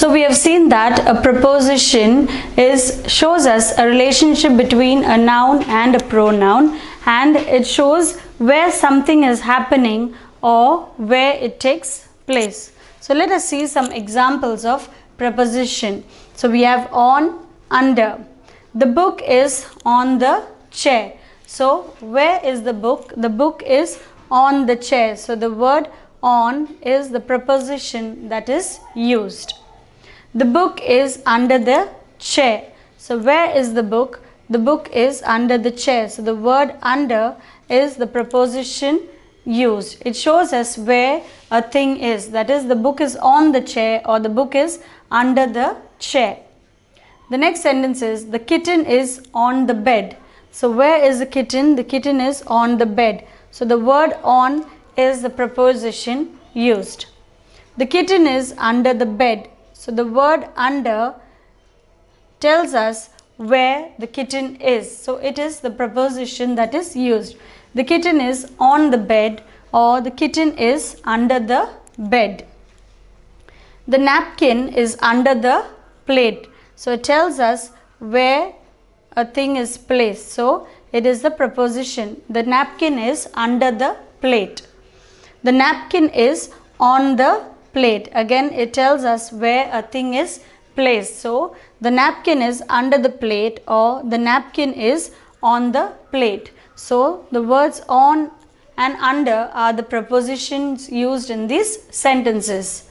So we have seen that a preposition shows us a relationship between a noun and a pronoun, and it shows where something is happening or where it takes place. So let us see some examples of preposition. So we have on, under. The book is on the chair. So where is the book? The book is on the chair. So the word on is the preposition that is used. The book is under the chair. So where is the book? The book is under the chair. So the word under is the preposition used. It shows us where a thing is. That is, the book is on the chair or the book is under the chair. The next sentence is the kitten is on the bed. So where is the kitten? The kitten is on the bed. So the word on is the preposition used. The kitten is under the bed. So the word under tells us where the kitten is. So it is the preposition that is used. The kitten is on the bed or the kitten is under the bed. The napkin is under the plate. So it tells us where a thing is placed. So it is the preposition. The napkin is under the plate. The napkin is on the plate. Again, it tells us where a thing is placed. So the napkin is under the plate or the napkin is on the plate. So the words on and under are the prepositions used in these sentences.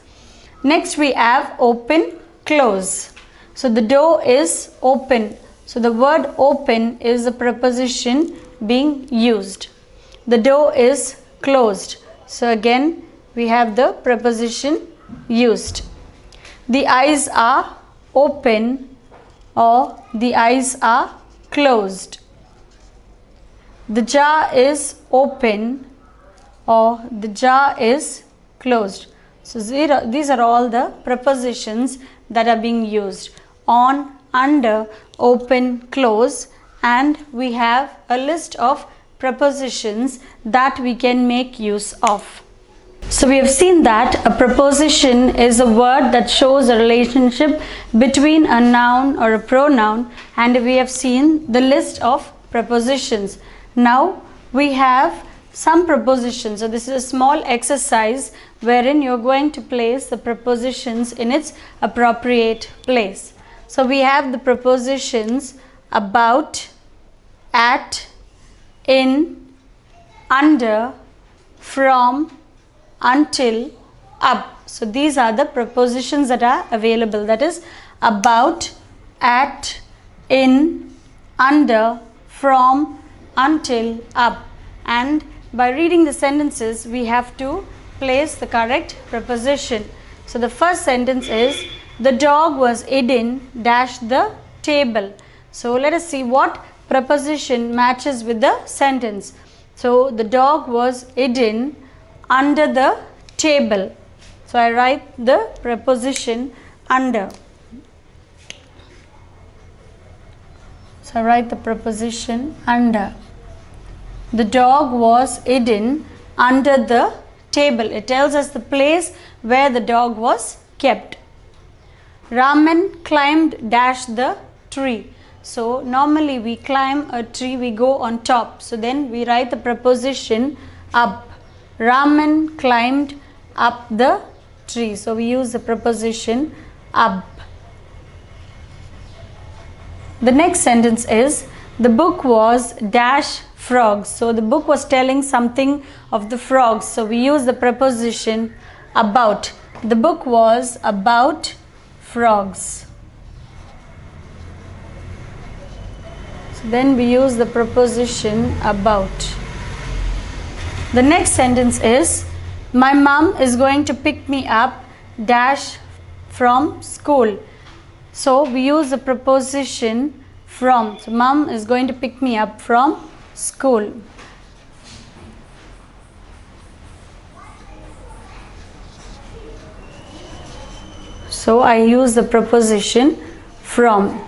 Next we have open, close. So the door is open. So the word open is the preposition being used. The door is closed. So again we have the preposition used. The eyes are open or the eyes are closed. The jar is open or the jar is closed. So these are all the prepositions that are being used. On, under, open, close, and we have a list of prepositions that we can make use of. So we have seen that a preposition is a word that shows a relationship between a noun or a pronoun, and we have seen the list of prepositions. Now we have some prepositions. So this is a small exercise wherein you are going to place the prepositions in its appropriate place. So we have the prepositions about, at, in, under, from, until, up. So these are the prepositions that are available. That is about, at, in, under, from, until, up. And by reading the sentences, we have to place the correct preposition. So the first sentence is the dog was hidden dash the table. So let us see what preposition matches with the sentence. So the dog was hidden under the table. So I write the preposition under. So I write the preposition under. The dog was hidden under the table. It tells us the place where the dog was kept. Raman climbed dash the tree. So normally we climb a tree, we go on top. So then we write the preposition up. Raman climbed up the tree. So we use the preposition up. The next sentence is the book was dash frogs. So the book was telling something of the frogs. So we use the preposition about. The book was about frogs. So then we use the preposition about. The next sentence is my mom is going to pick me up dash from school. So we use the preposition from. So mom is going to pick me up from school. So I use the preposition from.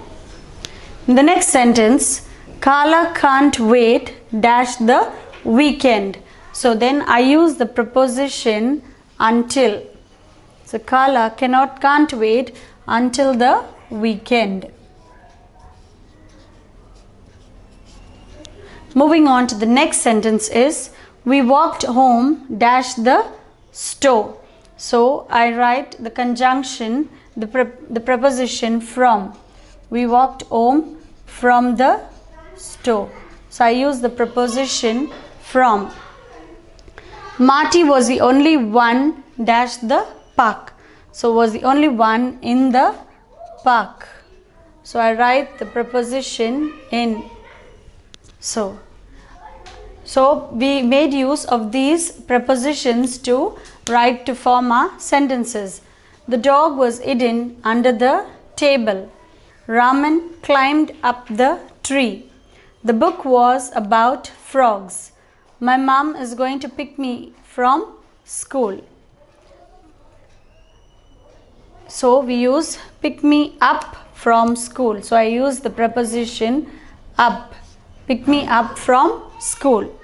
In the next sentence, Kala can't wait dash the weekend. So then I use the preposition until. So Kala can't wait until the weekend. Moving on to the next sentence is, we walked home dash the store. So I write the conjunction, the preposition from. We walked home from the store. So I use the preposition from. Marty was the only one dash the park. So was the only one in the park. So I write the preposition in. So we made use of these prepositions to write to form our sentences. The dog was hidden under the table. Raman climbed up the tree. The book was about frogs. My mom is going to pick me from school. So we use pick me up from school. So I use the preposition up. Pick me up from school.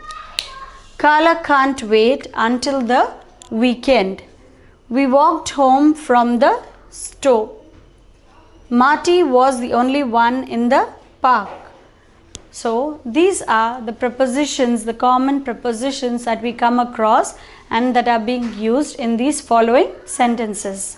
Kala can't wait until the weekend. We walked home from the store. Marty was the only one in the park. So these are the prepositions, the common prepositions that we come across and that are being used in these following sentences.